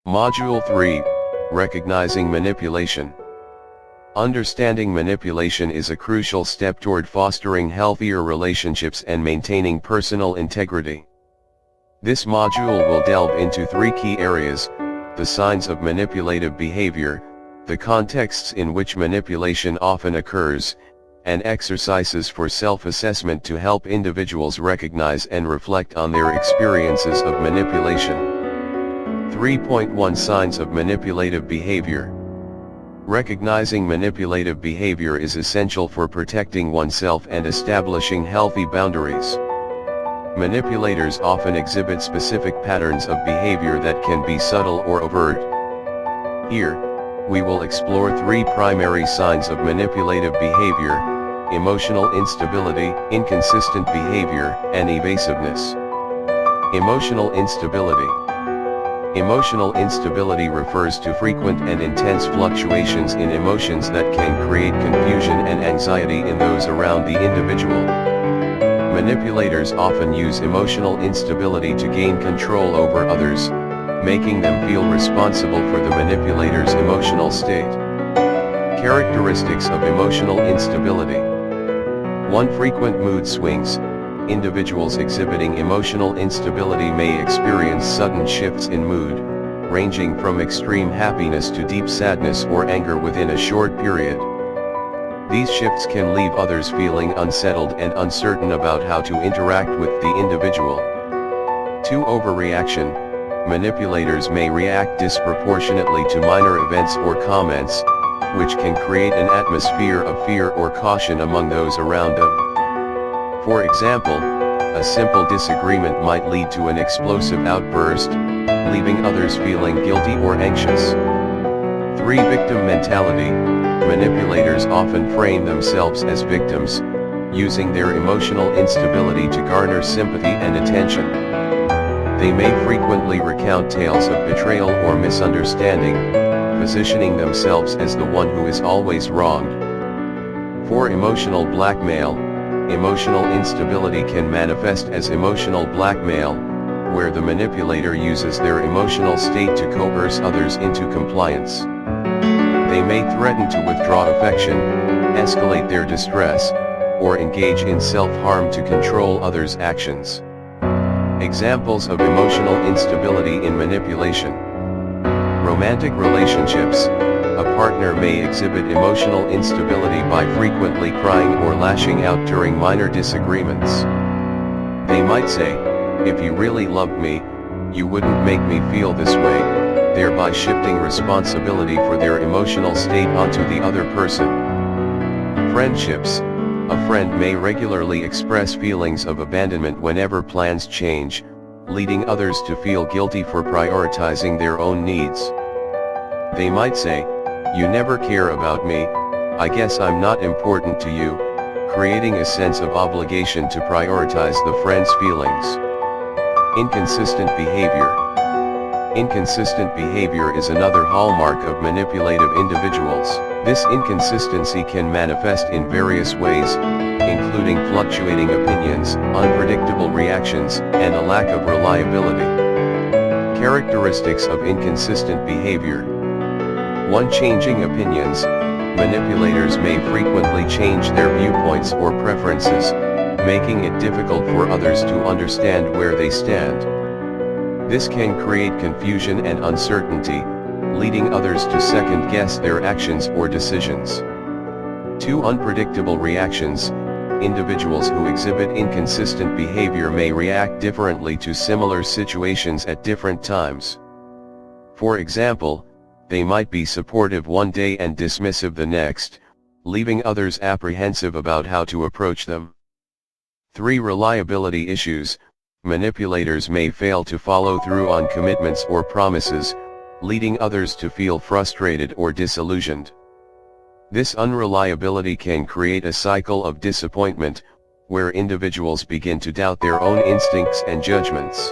Module 3, Recognizing Manipulation. Understanding manipulation is a crucial step toward fostering healthier relationships and maintaining personal integrity. This module will delve into three key areas: the signs of manipulative behavior, the contexts in which manipulation often occurs, and exercises for self-assessment to help individuals recognize and reflect on their experiences of manipulation. 3.1 Signs of manipulative behavior. Recognizing manipulative behavior is essential for protecting oneself and establishing healthy boundaries. Manipulators often exhibit specific patterns of behavior that can be subtle or overt. Here, we will explore three primary signs of manipulative behavior: emotional instability, inconsistent behavior, and evasiveness. Emotional instability. Emotional instability refers to frequent and intense fluctuations in emotions that can create confusion and anxiety in those around the individual. Manipulators often use emotional instability to gain control over others, making them feel responsible for the manipulator's emotional state. Characteristics of emotional instability. 1. Frequent mood swings. Individuals exhibiting emotional instability may experience sudden shifts in mood, ranging from extreme happiness to deep sadness or anger within a short period. These shifts can leave others feeling unsettled and uncertain about how to interact with the individual. 2. Overreaction. Manipulators may react disproportionately to minor events or comments, which can create an atmosphere of fear or caution among those around them. For example, a simple disagreement might lead to an explosive outburst, leaving others feeling guilty or anxious. 3. Victim mentality. Manipulators often frame themselves as victims, using their emotional instability to garner sympathy and attention. They may frequently recount tales of betrayal or misunderstanding, positioning themselves as the one who is always wronged. 4. Emotional blackmail. Emotional instability can manifest as emotional blackmail, where the manipulator uses their emotional state to coerce others into compliance. They may threaten to withdraw affection, escalate their distress, or engage in self-harm to control others' actions. Examples of emotional instability in manipulation. Romantic relationships. A partner may exhibit emotional instability by frequently crying or lashing out during minor disagreements. They might say, "If you really loved me, you wouldn't make me feel this way," thereby shifting responsibility for their emotional state onto the other person. Friendships. A friend may regularly express feelings of abandonment whenever plans change, leading others to feel guilty for prioritizing their own needs. They might say, "You never care about me, I guess I'm not important to you," creating a sense of obligation to prioritize the friend's feelings. Inconsistent behavior. Inconsistent behavior is another hallmark of manipulative individuals. This inconsistency can manifest in various ways, including fluctuating opinions, unpredictable reactions, and a lack of reliability. Characteristics of inconsistent behavior. 1. Changing opinions. Manipulators may frequently change their viewpoints or preferences, making it difficult for others to understand where they stand. This can create confusion and uncertainty, leading others to second-guess their actions or decisions. 2. Unpredictable reactions. Individuals who exhibit inconsistent behavior may react differently to similar situations at different times. For example, they might be supportive one day and dismissive the next, leaving others apprehensive about how to approach them. 3. Reliability issues. Manipulators may fail to follow through on commitments or promises, leading others to feel frustrated or disillusioned. This unreliability can create a cycle of disappointment, where individuals begin to doubt their own instincts and judgments.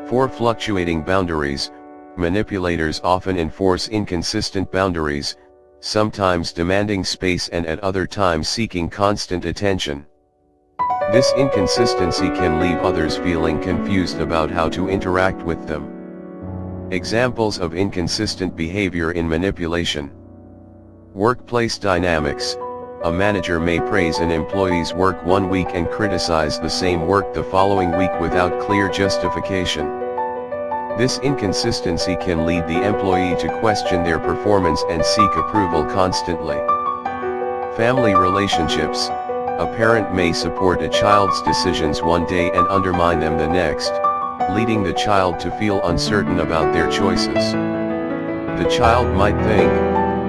4. Fluctuating boundaries. Manipulators often enforce inconsistent boundaries, sometimes demanding space and at other times seeking constant attention. This inconsistency can leave others feeling confused about how to interact with them. Examples of inconsistent behavior in manipulation. Workplace dynamics. A manager may praise an employee's work one week and criticize the same work the following week without clear justification. This inconsistency can lead the employee to question their performance and seek approval constantly. Family relationships. A parent may support a child's decisions one day and undermine them the next, leading the child to feel uncertain about their choices. The child might think,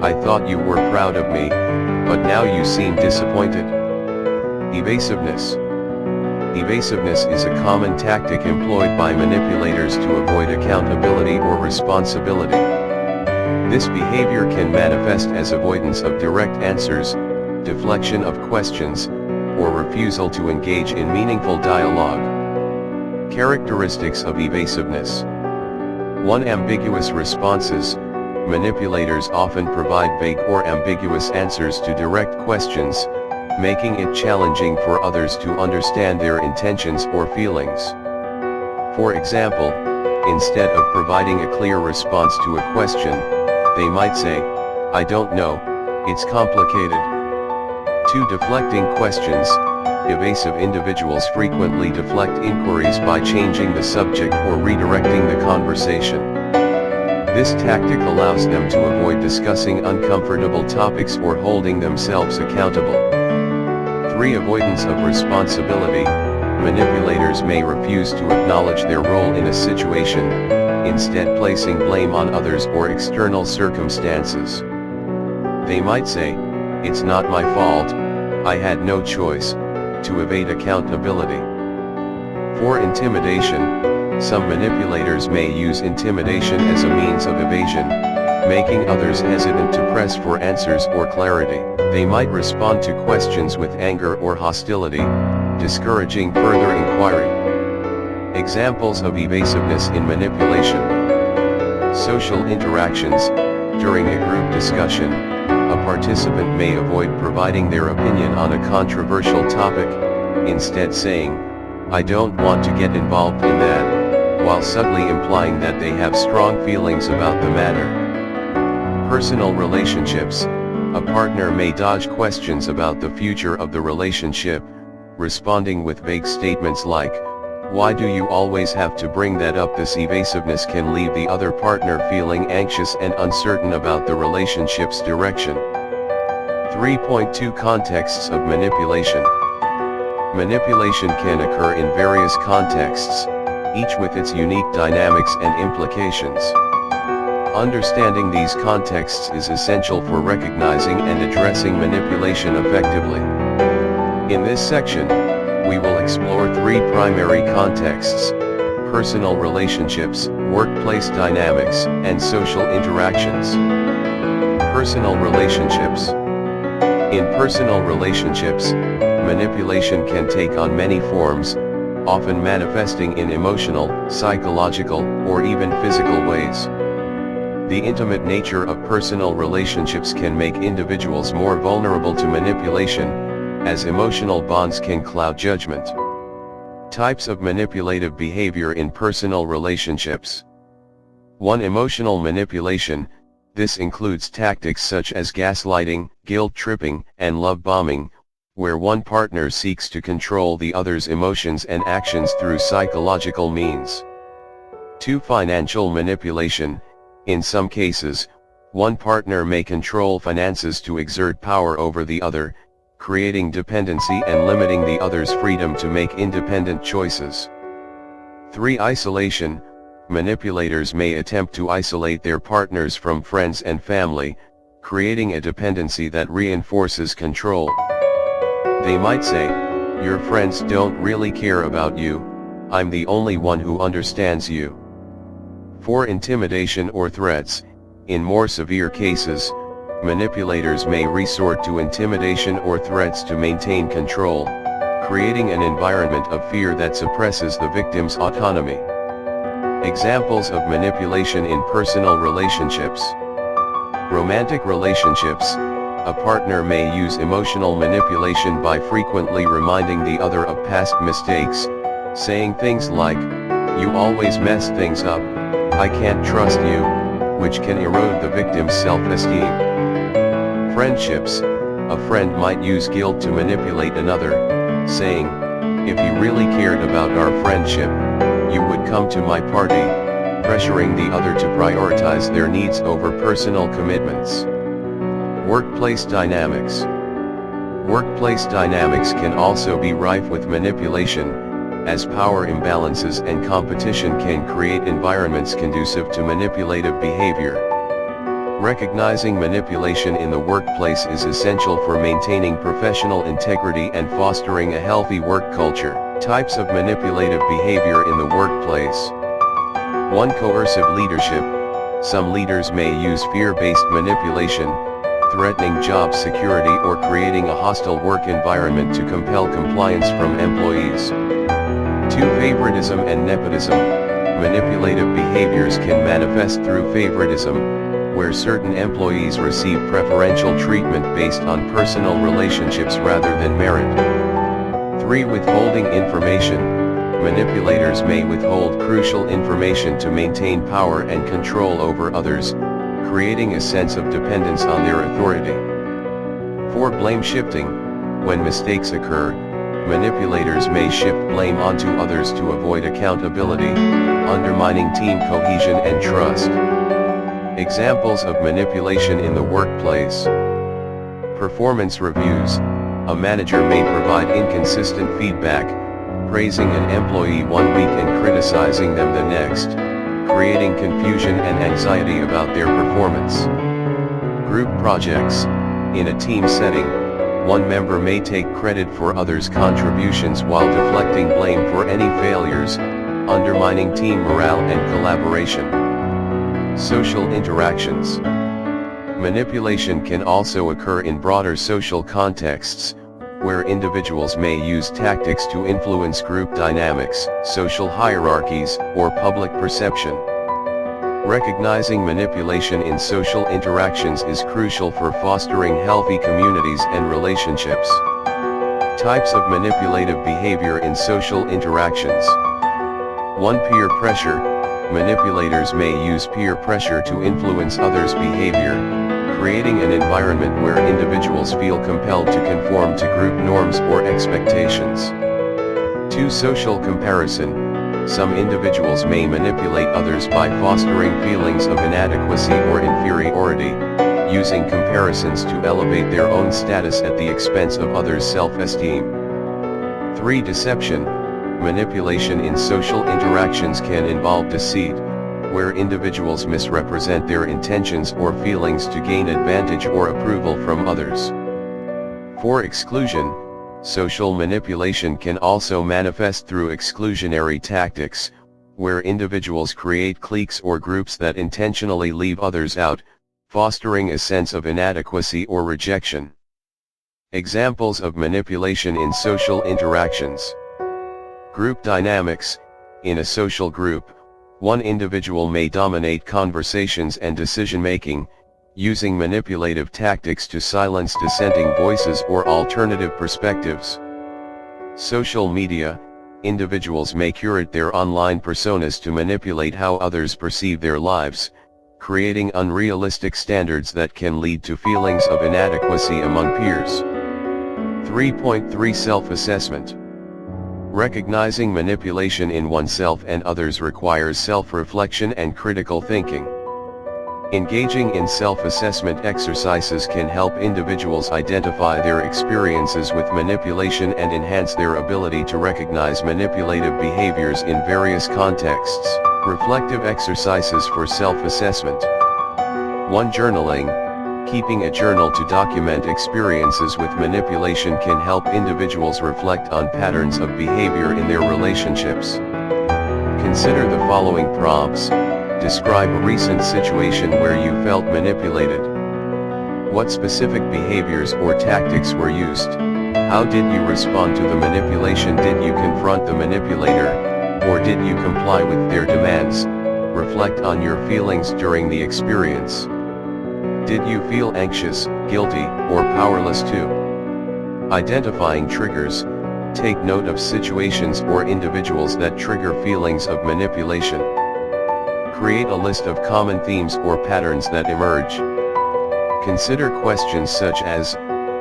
"I thought you were proud of me, but now you seem disappointed." Evasiveness. Evasiveness is a common tactic employed by manipulators to avoid accountability or responsibility. This behavior can manifest as avoidance of direct answers, deflection of questions, or refusal to engage in meaningful dialogue. Characteristics of evasiveness. 1. Ambiguous responses. Manipulators often provide vague or ambiguous answers to direct questions, making it challenging for others to understand their intentions or feelings. For example, instead of providing a clear response to a question, they might say, "I don't know, it's complicated." 2. Deflecting questions. Evasive individuals frequently deflect inquiries by changing the subject or redirecting the conversation. This tactic allows them to avoid discussing uncomfortable topics or holding themselves accountable. 3. Avoidance of responsibility. Manipulators may refuse to acknowledge their role in a situation, instead placing blame on others or external circumstances. They might say, "It's not my fault, I had no choice," to evade accountability. 4. Intimidation. Some manipulators may use intimidation as a means of evasion, making others hesitant to press for answers or clarity. They might respond to questions with anger or hostility, discouraging further inquiry. Examples of evasiveness in manipulation. Social interactions. During a group discussion, a participant may avoid providing their opinion on a controversial topic, instead saying, "I don't want to get involved in that," while subtly implying that they have strong feelings about the matter. Personal relationships. A partner may dodge questions about the future of the relationship, responding with vague statements like, "Why do you always have to bring that up?" This evasiveness can leave the other partner feeling anxious and uncertain about the relationship's direction. 3.2 Contexts of manipulation. Manipulation can occur in various contexts, each with its unique dynamics and implications. Understanding these contexts is essential for recognizing and addressing manipulation effectively. In this section, we will explore 3 primary contexts: personal relationships, workplace dynamics, and social interactions. Personal relationships. In personal relationships, manipulation can take on many forms, often manifesting in emotional, psychological, or even physical ways. The intimate nature of personal relationships can make individuals more vulnerable to manipulation, as emotional bonds can cloud judgment. Types of manipulative behavior in personal relationships. 1. Emotional manipulation. This includes tactics such as gaslighting, guilt-tripping, and love bombing, where one partner seeks to control the other's emotions and actions through psychological means. 2. Financial manipulation. In some cases, one partner may control finances to exert power over the other, creating dependency and limiting the other's freedom to make independent choices. 3. Isolation. Manipulators may attempt to isolate their partners from friends and family, creating a dependency that reinforces control. They might say, "Your friends don't really care about you, I'm the only one who understands you." 4. Intimidation or threats. In more severe cases, manipulators may resort to intimidation or threats to maintain control, creating an environment of fear that suppresses the victim's autonomy. Examples of manipulation in personal relationships. Romantic relationships. A partner may use emotional manipulation by frequently reminding the other of past mistakes, saying things like, "You always mess things up," "I can't trust you," which can erode the victim's self-esteem. Friendships. A friend might use guilt to manipulate another, saying, "If you really cared about our friendship, you would come to my party," pressuring the other to prioritize their needs over personal commitments. Workplace dynamics. Workplace dynamics can also be rife with manipulation, as power imbalances and competition can create environments conducive to manipulative behavior. Recognizing manipulation in the workplace is essential for maintaining professional integrity and fostering a healthy work culture. Types of manipulative behavior in the workplace. 1. Coercive leadership. Some leaders may use fear-based manipulation, threatening job security or creating a hostile work environment to compel compliance from employees. 2. Favoritism and nepotism. Manipulative behaviors can manifest through favoritism, where certain employees receive preferential treatment based on personal relationships rather than merit. 3. Withholding information. Manipulators may withhold crucial information to maintain power and control over others, creating a sense of dependence on their authority. 4. Blame shifting. When mistakes occur, manipulators may shift blame onto others to avoid accountability, undermining team cohesion and trust. Examples of manipulation in the workplace. Performance reviews. A manager may provide inconsistent feedback, praising an employee one week and criticizing them the next, creating confusion and anxiety about their performance. Group projects. In a team setting, one member may take credit for others' contributions while deflecting blame for any failures, undermining team morale and collaboration. Social interactions. Manipulation can also occur in broader social contexts, where individuals may use tactics to influence group dynamics, social hierarchies, or public perception. Recognizing manipulation in social interactions is crucial for fostering healthy communities and relationships. Types of manipulative behavior in social interactions. 1. Peer pressure. Manipulators may use peer pressure to influence others' behavior, creating an environment where individuals feel compelled to conform to group norms or expectations. 2. Social comparison. Some individuals may manipulate others by fostering feelings of inadequacy or inferiority, using comparisons to elevate their own status at the expense of others' self-esteem. 3. Deception. Manipulation in social interactions can involve deceit, where individuals misrepresent their intentions or feelings to gain advantage or approval from others. 4. Exclusion. Social manipulation can also manifest through exclusionary tactics, where individuals create cliques or groups that intentionally leave others out, fostering a sense of inadequacy or rejection. Examples of manipulation in social interactions. Group dynamics. In a social group, one individual may dominate conversations and decision-making, using manipulative tactics to silence dissenting voices or alternative perspectives. Social media. Individuals may curate their online personas to manipulate how others perceive their lives, creating unrealistic standards that can lead to feelings of inadequacy among peers. 3.3 Self-assessment. Recognizing manipulation in oneself and others requires self-reflection and critical thinking. Engaging in self-assessment exercises can help individuals identify their experiences with manipulation and enhance their ability to recognize manipulative behaviors in various contexts. Reflective exercises for self-assessment. 1. Journaling. Keeping a journal to document experiences with manipulation can help individuals reflect on patterns of behavior in their relationships. Consider the following prompts. Describe a recent situation where you felt manipulated. What specific behaviors or tactics were used? How did you respond to the manipulation? Did you confront the manipulator, or did you comply with their demands? Reflect on your feelings during the experience. Did you feel anxious, guilty, or powerless too? Identifying triggers. Take note of situations or individuals that trigger feelings of manipulation. Create a list of common themes or patterns that emerge. Consider questions such as,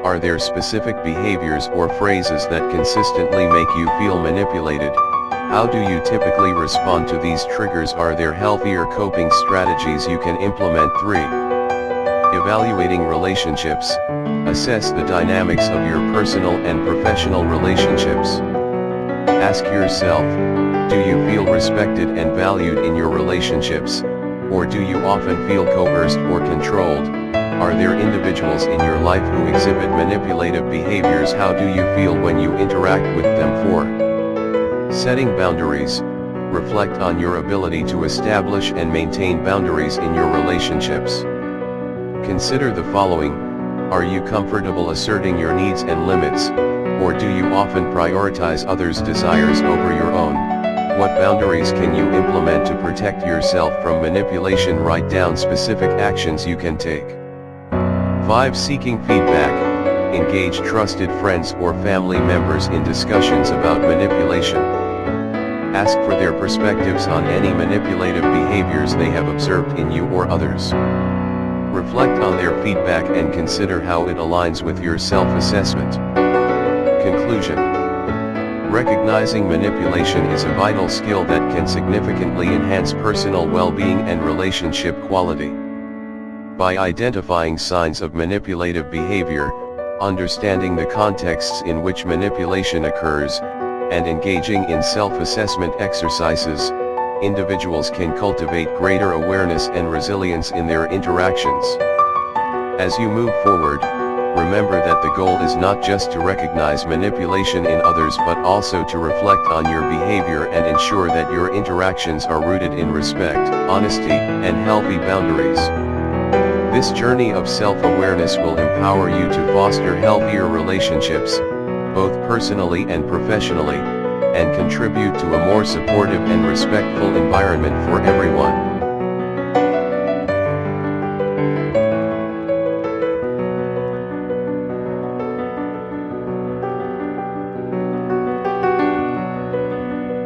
are there specific behaviors or phrases that consistently make you feel manipulated? How do you typically respond to these triggers? Are there healthier coping strategies you can implement? 3. Evaluating relationships. Assess the dynamics of your personal and professional relationships. Ask yourself, do you feel respected and valued in your relationships, or do you often feel coerced or controlled? Are there individuals in your life who exhibit manipulative behaviors? How do you feel when you interact with them? 4. Setting boundaries. Reflect on your ability to establish and maintain boundaries in your relationships. Consider the following: are you comfortable asserting your needs and limits, or do you often prioritize others' desires over your own? What boundaries can you implement to protect yourself from manipulation? Write down specific actions you can take. 5. Seeking feedback. Engage trusted friends or family members in discussions about manipulation. Ask for their perspectives on any manipulative behaviors they have observed in you or others. Reflect on their feedback and consider how it aligns with your self-assessment. Conclusion. Recognizing manipulation is a vital skill that can significantly enhance personal well-being and relationship quality. By identifying signs of manipulative behavior, understanding the contexts in which manipulation occurs, and engaging in self-assessment exercises, individuals can cultivate greater awareness and resilience in their interactions. As you move forward, remember that the goal is not just to recognize manipulation in others but also to reflect on your behavior and ensure that your interactions are rooted in respect, honesty, and healthy boundaries. This journey of self-awareness will empower you to foster healthier relationships, both personally and professionally, and contribute to a more supportive and respectful environment for everyone.